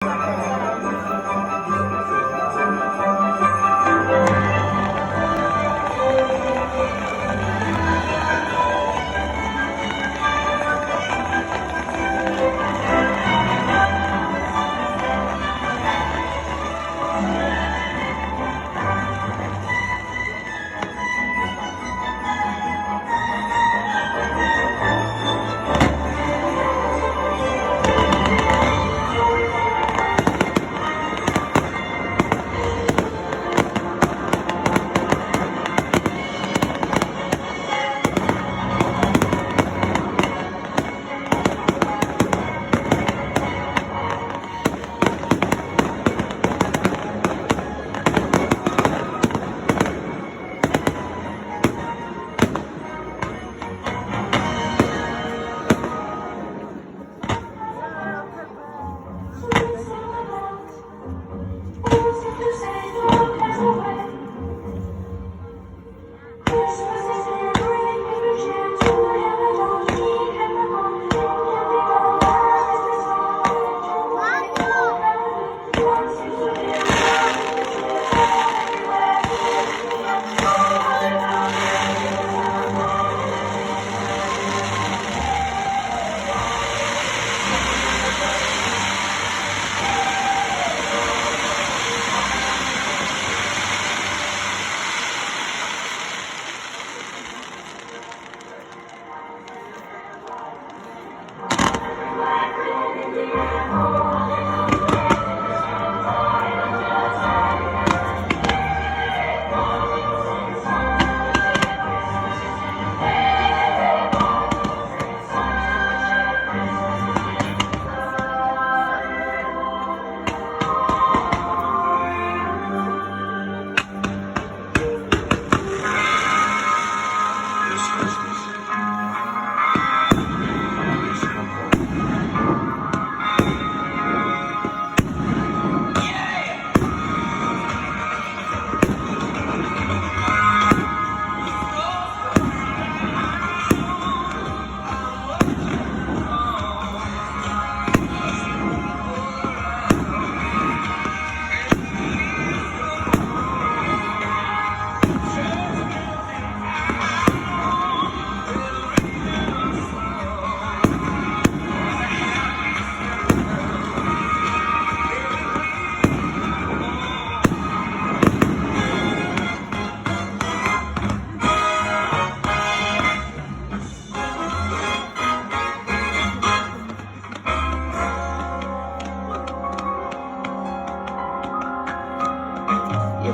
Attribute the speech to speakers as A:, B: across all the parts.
A: You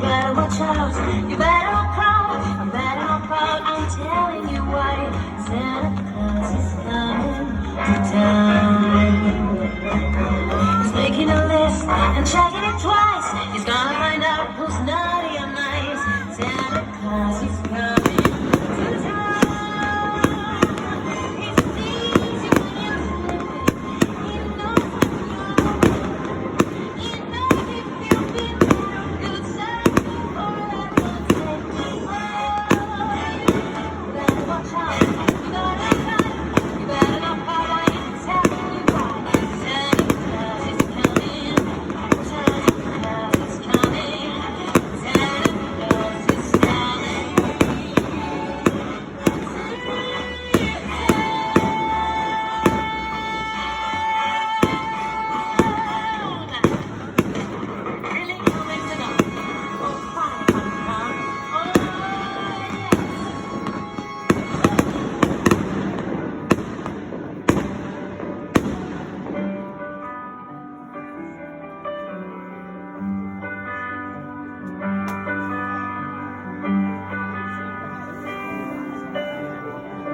A: better watch out, you better not cry, you better not pout, I'm telling you why. Santa Claus is coming to town. He's making a list and checking it twice. He's gonna find out who's naughty and nice. Santa Claus is coming to town. He sees you when you're sleeping. He knows what you're doing. He knows if you've been good Santa or that one take you home. You better watch out. You better not cry. You better not pout. I ain't telling you why. Santa Claus is coming. Santa Claus is coming. Santa Claus is coming. Really coming to know. Oh, fun, fun, fun. Oh,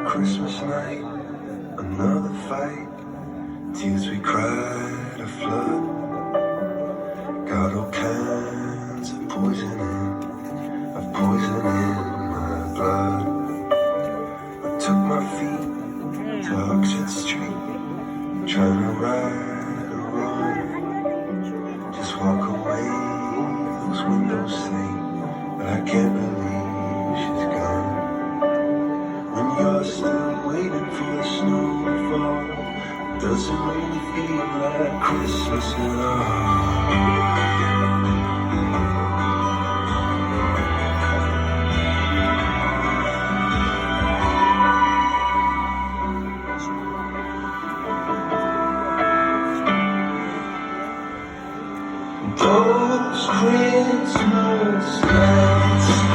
B: Christmas night, another fight. Tears we cried a flood. Got all kinds of poison in my blood. I took my feet to Oxford Street, trying to right a wrong. Just walk away, those windows say, but I can't believe she's gone. When you're still waiting for the snow to fall, doesn't really feel like Christmas at all. Those Christmas nights